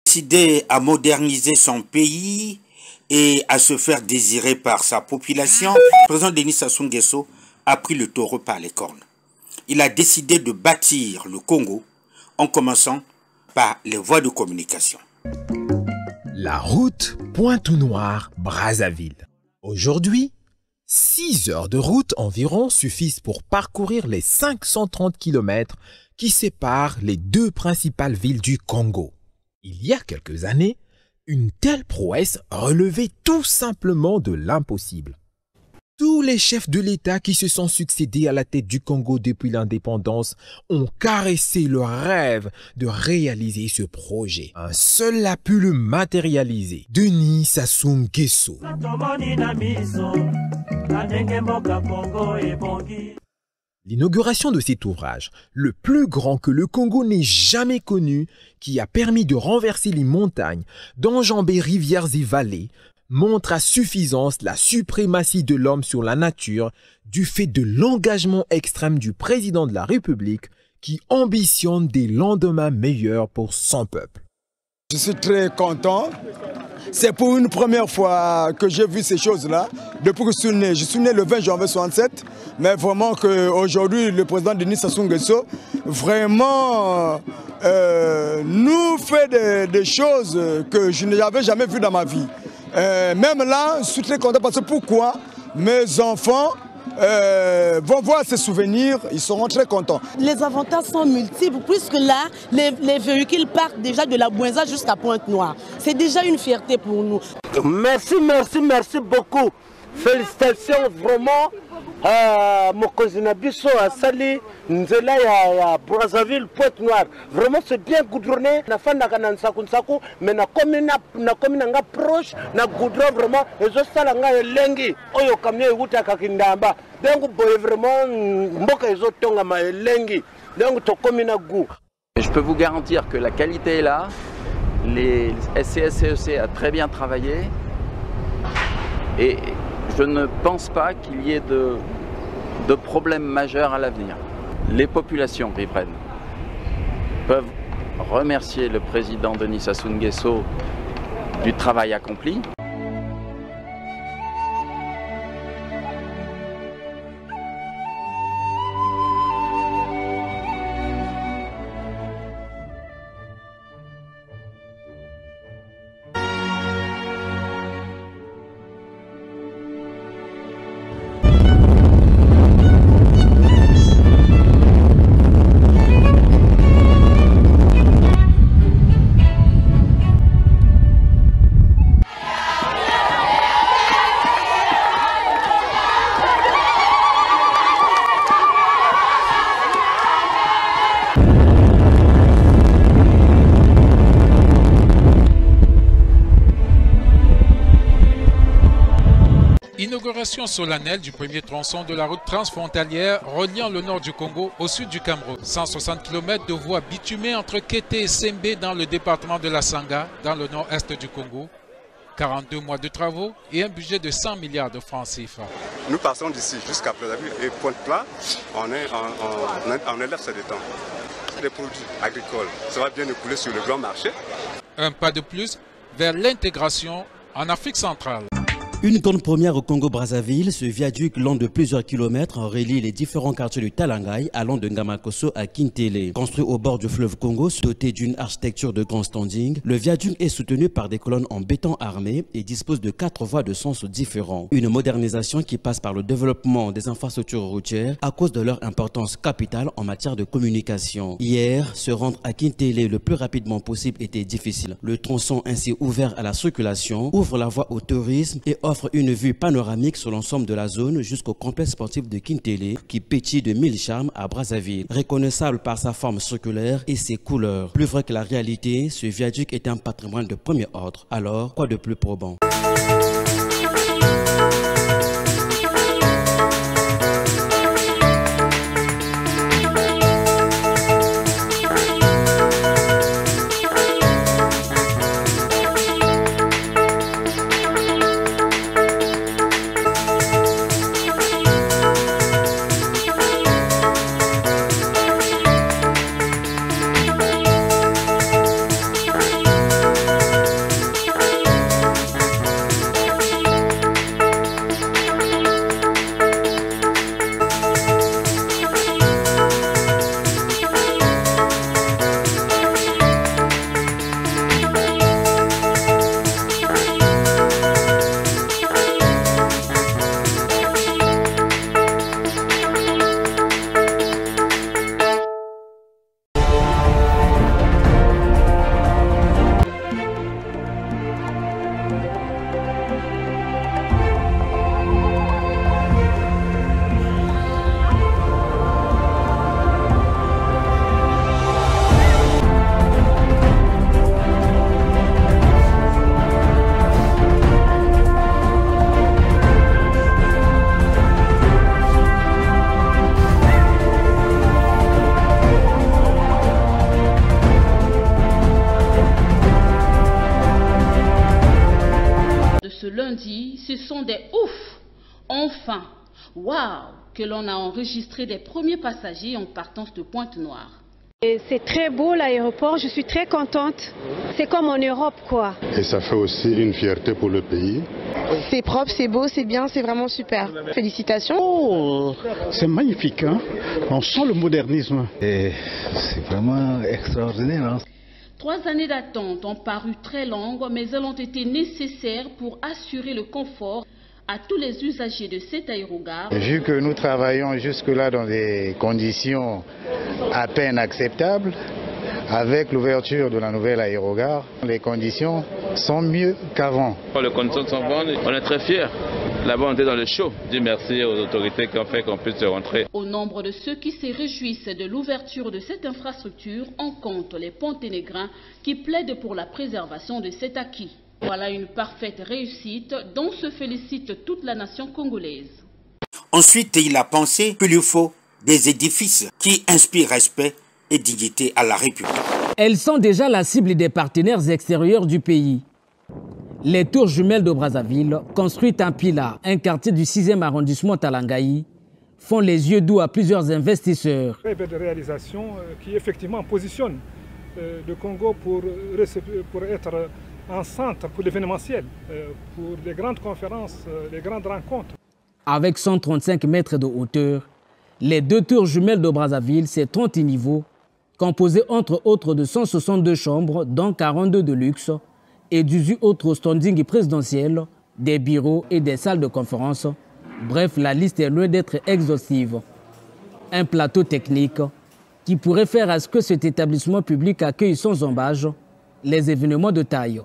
Décidé à moderniser son pays et à se faire désirer par sa population, le président Denis Sassou Nguesso a pris le taureau par les cornes. Il a décidé de bâtir le Congo en commençant par les voies de communication. La route Pointe-Noire-Brazzaville. Aujourd'hui, 6 heures de route environ suffisent pour parcourir les 530 km qui séparent les deux principales villes du Congo. Il y a quelques années, une telle prouesse relevait tout simplement de l'impossible. Tous les chefs de l'État qui se sont succédés à la tête du Congo depuis l'indépendance ont caressé le rêve de réaliser ce projet. Un seul a pu le matérialiser, Denis Sassou Nguesso. L'inauguration de cet ouvrage, le plus grand que le Congo n'ait jamais connu, qui a permis de renverser les montagnes, d'enjamber rivières et vallées, montre à suffisance la suprématie de l'homme sur la nature du fait de l'engagement extrême du président de la République qui ambitionne des lendemains meilleurs pour son peuple. Je suis très content. C'est pour une première fois que j'ai vu ces choses-là. Depuis que je suis né le 20 janvier 1967, mais vraiment qu'aujourd'hui, le président Denis Sassou Nguesso vraiment nous fait des choses que je n'avais jamais vues dans ma vie. Même là, je suis très content parce que pourquoi mes enfants vont voir ces souvenirs, ils seront très contents. Les avantages sont multiples puisque là, les véhicules partent déjà de la Bouenza jusqu'à Pointe-Noire. C'est déjà une fierté pour nous. Merci beaucoup. Félicitations vraiment à Mokozi Nabiso, à Sali, Nzela, à Brazzaville, Pointe-Noire. Vraiment, c'est bien goudronné. Na fan na nsaku, mais na commune nga proche, na goudron vraiment. Et je sala nga elengi, oyo kamyo yuta kakindamba. Donc boy vraiment, mboka ezo tonga ma elengi. Donc to commune gu. Je peux vous garantir que la qualité est là. Les SCSCEC a très bien travaillé. Et je ne pense pas qu'il y ait de problèmes majeurs à l'avenir. Les populations riveraines peuvent remercier le président Denis Sassou Nguesso du travail accompli. Inauguration solennelle du premier tronçon de la route transfrontalière reliant le nord du Congo au sud du Cameroun. 160 km de voies bitumées entre Kété et Sembé dans le département de la Sanga, dans le nord-est du Congo. 42 mois de travaux et un budget de 100 milliards de francs CFA. Nous passons d'ici jusqu'à Brazzaville et Pointe-Noire, on élève ses temps. Les produits agricoles, ça va bien écouler sur le grand marché. Un pas de plus vers l'intégration en Afrique centrale. Une grande première au Congo-Brazzaville, ce viaduc long de plusieurs kilomètres relie les différents quartiers du Talangaï allant de Ngamakoso à Kintele. Construit au bord du fleuve Congo, doté d'une architecture de grand standing, le viaduc est soutenu par des colonnes en béton armé et dispose de 4 voies de sens différents. Une modernisation qui passe par le développement des infrastructures routières à cause de leur importance capitale en matière de communication. Hier, se rendre à Kintele le plus rapidement possible était difficile. Le tronçon ainsi ouvert à la circulation ouvre la voie au tourisme et offre une vue panoramique sur l'ensemble de la zone jusqu'au complexe sportif de Kintele qui pétille de 1000 charmes à Brazzaville. Reconnaissable par sa forme circulaire et ses couleurs. Plus vrai que la réalité, ce viaduc est un patrimoine de premier ordre. Alors, quoi de plus probant? lundi, ce sont des ouf. Enfin, waouh, que l'on a enregistré des premiers passagers en partance de Pointe-Noire. C'est très beau l'aéroport, je suis très contente. C'est comme en Europe quoi. Et ça fait aussi une fierté pour le pays. C'est propre, c'est beau, c'est bien, c'est vraiment super. Félicitations. Oh, c'est magnifique, hein? On sent le modernisme. Et c'est vraiment extraordinaire. Hein? 3 années d'attente ont paru très longues, mais elles ont été nécessaires pour assurer le confort à tous les usagers de cet aérogare. Vu que nous travaillons jusque-là dans des conditions à peine acceptables, avec l'ouverture de la nouvelle aérogare, les conditions sont mieux qu'avant. Les conditions sont bonnes, on est très fiers. Là-bas, on était dans le show. Dis merci aux autorités qui ont fait qu'on puisse rentrer. Au nombre de ceux qui se réjouissent de l'ouverture de cette infrastructure, on compte les Ponténégrins qui plaident pour la préservation de cet acquis. Voilà une parfaite réussite dont se félicite toute la nation congolaise. Ensuite, il a pensé qu'il lui faut des édifices qui inspirent respect et dignité à la République. Elles sont déjà la cible des partenaires extérieurs du pays. Les tours jumelles de Brazzaville, construites en Pila, un quartier du 6e arrondissement Talangaï, font les yeux doux à plusieurs investisseurs. Très belle réalisation qui effectivement positionne le Congo pour être un centre pour l'événementiel, pour les grandes conférences, les grandes rencontres. Avec 135 mètres de hauteur, les 2 tours jumelles de Brazzaville, c'est 30 niveaux, composés entre autres de 162 chambres, dont 42 de luxe, et 18 autres standings présidentiels, des bureaux et des salles de conférence. Bref, la liste est loin d'être exhaustive. Un plateau technique qui pourrait faire à ce que cet établissement public accueille sans embâche les événements de taille.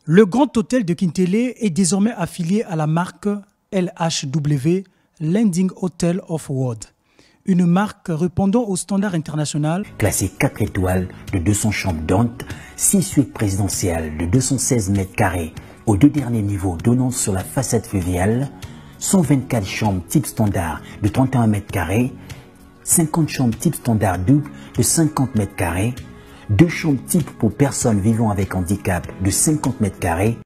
Le Grand Hôtel de Kintélé est désormais affilié à la marque LHW, Landing Hotel of World, une marque répondant aux standards internationaux. Classé 4 étoiles de 200 chambres d'hôtes, 6 suites présidentielles de 216 mètres carrés aux 2 derniers niveaux donnant sur la façade fluviale, 124 chambres type standard de 31 mètres carrés, 50 chambres type standard double de 50 mètres carrés, 2 chambres type pour personnes vivant avec handicap de 50 mètres carrés.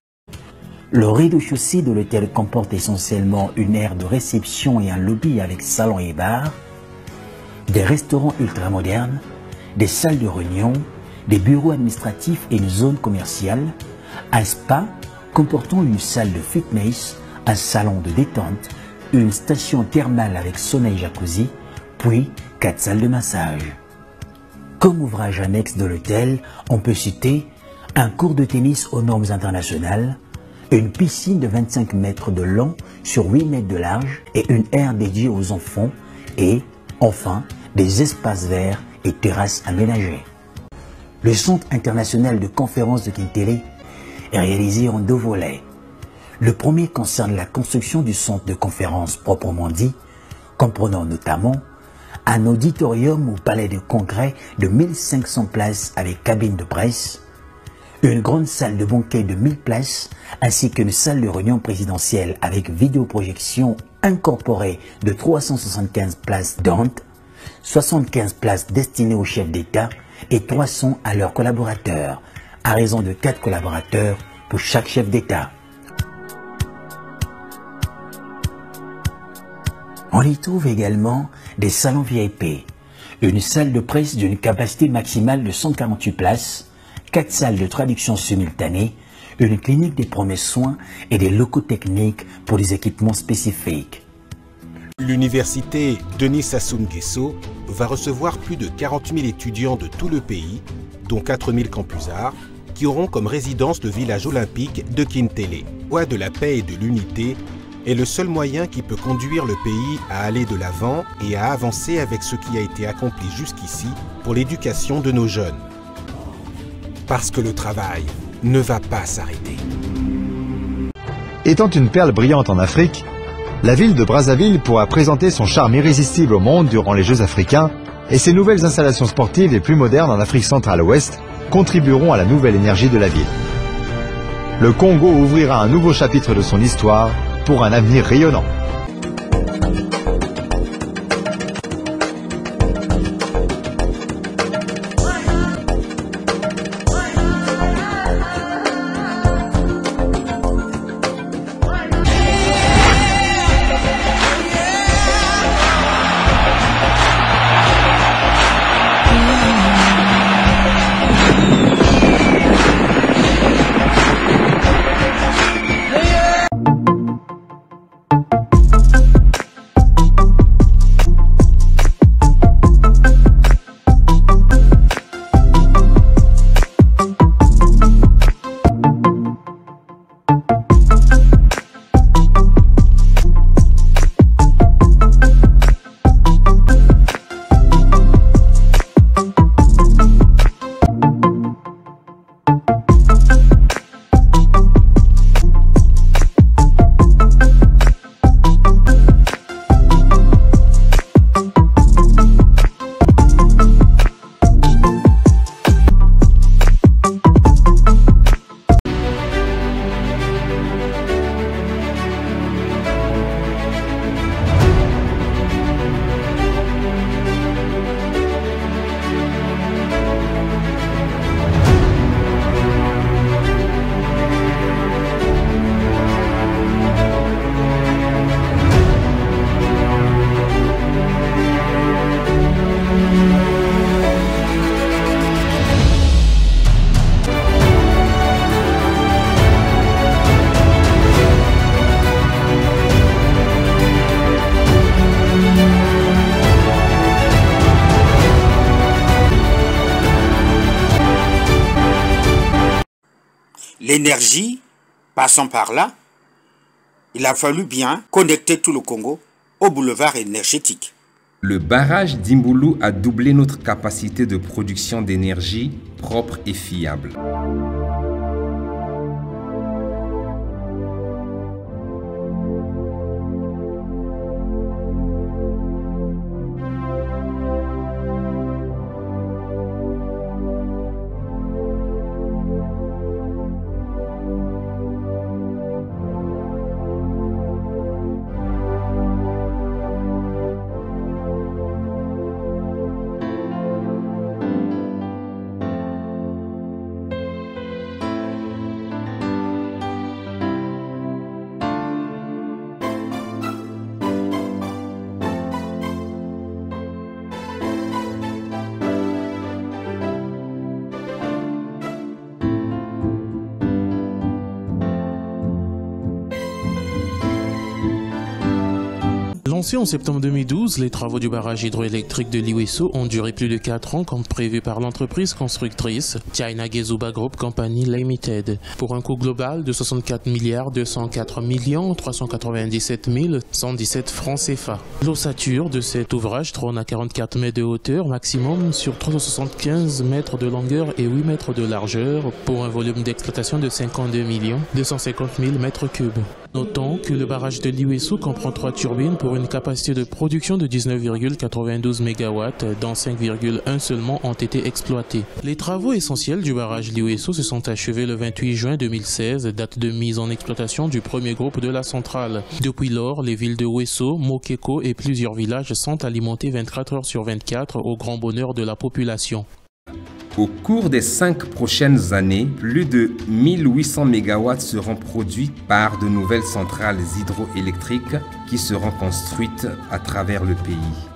Le rez-de-chaussée de l'hôtel comporte essentiellement une aire de réception et un lobby avec salon et bar, des restaurants ultramodernes, des salles de réunion, des bureaux administratifs et une zone commerciale, un spa comportant une salle de fitness, un salon de détente, une station thermale avec sauna et jacuzzi, puis 4 salles de massage. Comme ouvrage annexe de l'hôtel, on peut citer un court de tennis aux normes internationales, une piscine de 25 mètres de long sur 8 mètres de large et une aire dédiée aux enfants et, enfin, des espaces verts et terrasses aménagées. Le Centre international de conférences de Kintélé est réalisé en 2 volets. Le premier concerne la construction du centre de conférences proprement dit, comprenant notamment un auditorium ou palais de congrès de 1500 places avec cabine de presse, une grande salle de banquet de 1000 places, ainsi qu'une salle de réunion présidentielle avec vidéoprojection incorporée de 375 places d'hôtes, 75 places destinées aux chefs d'État et 300 à leurs collaborateurs, à raison de 4 collaborateurs pour chaque chef d'État. On y trouve également des salons VIP, une salle de presse d'une capacité maximale de 148 places, 4 salles de traduction simultanée, une clinique des premiers soins et des locaux techniques pour des équipements spécifiques. L'université Denis Sassou Nguesso va recevoir plus de 40 000 étudiants de tout le pays, dont 4 000 campusards, qui auront comme résidence le village olympique de Kintélé. La voie de la paix et de l'unité est le seul moyen qui peut conduire le pays à aller de l'avant et à avancer avec ce qui a été accompli jusqu'ici pour l'éducation de nos jeunes. Parce que le travail ne va pas s'arrêter. Étant une perle brillante en Afrique, la ville de Brazzaville pourra présenter son charme irrésistible au monde durant les Jeux africains et ses nouvelles installations sportives les plus modernes en Afrique centrale-ouest contribueront à la nouvelle énergie de la ville. Le Congo ouvrira un nouveau chapitre de son histoire pour un avenir rayonnant. l'énergie, passant par là, il a fallu bien connecter tout le Congo au boulevard énergétique. Le barrage d'Imboulou a doublé notre capacité de production d'énergie propre et fiable. Lancés en septembre 2012, les travaux du barrage hydroélectrique de Liwesso ont duré plus de 4 ans comme prévu par l'entreprise constructrice China Gezuba Group Company Limited pour un coût global de 64 204 397 117 francs CFA. L'ossature de cet ouvrage trône à 44 mètres de hauteur maximum sur 375 mètres de longueur et 8 mètres de largeur pour un volume d'exploitation de 52 250 000 mètres cubes. Notons que le barrage de Liwesso comprend 3 turbines pour une capacité de production de 19,92 MW, dont 5,1 seulement ont été exploités. Les travaux essentiels du barrage Liwesso se sont achevés le 28 juin 2016, date de mise en exploitation du premier groupe de la centrale. Depuis lors, les villes de Wesso, Mokeko et plusieurs villages sont alimentés 24 heures sur 24 au grand bonheur de la population. Au cours des 5 prochaines années, plus de 1800 MW seront produits par de nouvelles centrales hydroélectriques qui seront construites à travers le pays.